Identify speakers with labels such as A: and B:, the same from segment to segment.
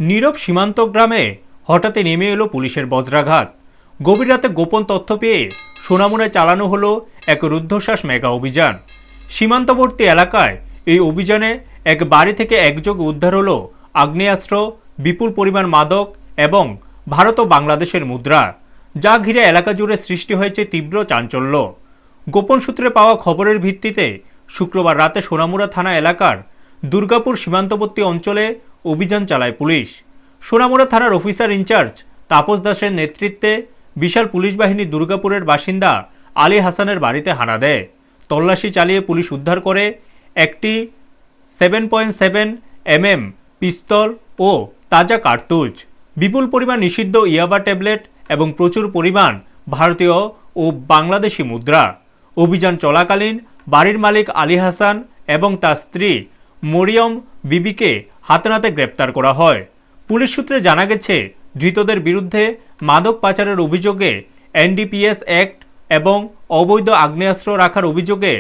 A: নীরব সীমান্ত গ্রামে হঠাৎই নেমে এলো পুলিশের বজ্রাঘাত। গভীর রাতে গোপন তথ্য পেয়ে সোনামুড়ায় চালানো হলো এক রুদ্ধশ্বাস মেগা অভিযান। সীমান্তবর্তী এলাকায় এই অভিযানে এক বাড়ি থেকে একযোগে উদ্ধার হলো আগ্নেয়াস্ত্র, বিপুল পরিমাণ মাদক এবং ভারত ও বাংলাদেশের মুদ্রা, যা ঘিরে এলাকা জুড়ে সৃষ্টি হয়েছে তীব্র চাঞ্চল্য। গোপন সূত্রে পাওয়া খবরের ভিত্তিতে শুক্রবার রাতে সোনামুড়া থানা এলাকার দুর্গাপুর সীমান্তবর্তী অঞ্চলে অভিযান চালায় পুলিশ। সোনামুড়া থানার অফিসার ইনচার্জ তাপস দাসের নেতৃত্বে বিশাল পুলিশ বাহিনী দুর্গাপুরের বাসিন্দা আলী হাসানের বাড়িতে হানা দেয়। তল্লাশি চালিয়ে পুলিশ উদ্ধার করে একটি 7.7 mm পিস্তল ও তাজা কার্তুজ, বিপুল পরিমাণ নিষিদ্ধ ইয়াবা ট্যাবলেট এবং প্রচুর পরিমাণ ভারতীয় ও বাংলাদেশি মুদ্রা। অভিযান চলাকালীন বাড়ির মালিক আলী হাসান এবং তার স্ত্রী মরিয়ম বিবিকে হাতে নাতে গ্রেপ্তার করা হয়। পুলিশ সূত্রে জানা গেছে, ধৃতদের বিরুদ্ধে মাদক পাচারের অভিযোগে এনডিপিএস অ্যাক্ট এবং অবৈধ আগ্নেয়াস্ত্র রাখার অভিযোগে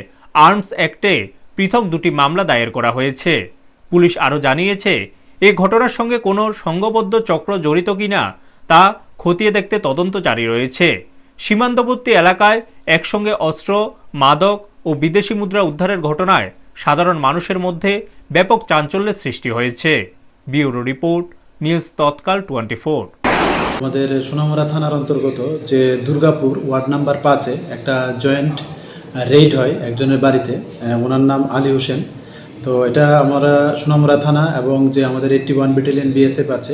A: আর্মস অ্যাক্টে পৃথক দুটি মামলা দায়ের করা হয়েছে। পুলিশ আরও জানিয়েছে, এ ঘটনার সঙ্গে কোনো সংঘবদ্ধ চক্র জড়িত কিনা তা খতিয়ে দেখতে তদন্ত জারি রয়েছে। সীমান্তবর্তী এলাকায় একসঙ্গে অস্ত্র, মাদক ও বিদেশি মুদ্রা উদ্ধারের ঘটনায় সাধারণ মানুষের মধ্যে ব্যাপক চাঞ্চল্যের সৃষ্টি হয়েছে। ব্যুরো রিপোর্ট, নিউজ তৎকাল 24।
B: আমাদের সোনামুড়া থানার অন্তর্গত যে দুর্গাপুর ওয়ার্ড নাম্বার 5-এ একটা জয়েন্ট রেইড হয় একজনের বাড়িতে, ওনার নাম আলী হোসেন। তো এটা আমরা সোনামুড়া থানা এবং যে আমাদের 81 ব্যাটালিয়ন বিএসএফ আছে,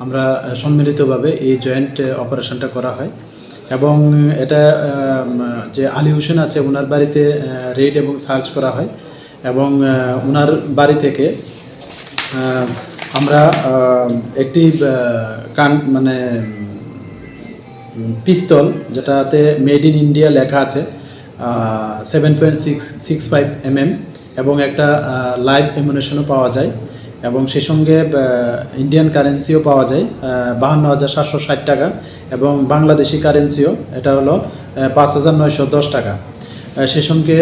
B: আমরা সম্মিলিতভাবে এই জয়েন্ট অপারেশনটা করা হয়। এবং এটা যে আলী হোসেন আছে ওনার বাড়িতে রেইড এবং সার্চ করা হয় এবং ওনার বাড়ি থেকে আমরা একটি পিস্তল, যেটাতে মেড ইন ইন্ডিয়া লেখা আছে, 7.65 mm এবং একটা লাইভ অ্যামুনিশনও পাওয়া যায় এবং সেই সঙ্গে ইন্ডিয়ান কারেন্সিও পাওয়া যায় 52,760 টাকা এবং বাংলাদেশি কারেন্সিও এটা হলো 5,910 টাকা। সেই সঙ্গে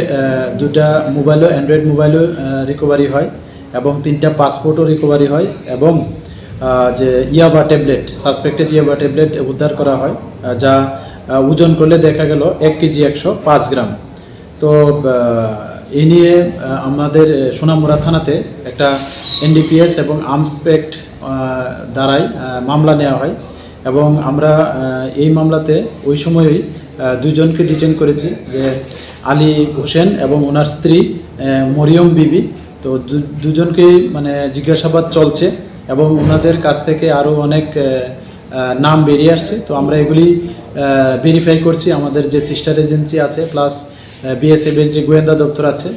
B: দুটা মোবাইলও, অ্যান্ড্রয়েড মোবাইলও রিকভারি হয় এবং 3টা পাসপোর্টও রিকভারি হয় এবং যে ইয়াবা ট্যাবলেট, সাসপেক্টেড ইয়াবা ট্যাবলেট উদ্ধার করা হয়, যা ওজন করলে দেখা গেল 1 কেজি 105 গ্রাম। তো এই নিয়ে আমাদের সোনামুড়া থানাতে একটা এনডিপিএস এবং আর্মস অ্যাক্ট দ্বারাই মামলা নেওয়া হয় এবং আমরা এই মামলাতে ওই সময়ই দুজনকে ডিটেইন করেছি, যে আলী হোসেন এবং ওনার স্ত্রী মরিয়ম বিবি। তো দুজনকেই জিজ্ঞাসাবাদ চলছে এবং ওনাদের কাছ থেকে আরও অনেক নাম বেরিয়ে আসছে। তো আমরা এগুলি ভেরিফাই করছি, আমাদের যে সিস্টার এজেন্সি আছে প্লাস বিএসএফের যে গোয়েন্দা দপ্তর আছে।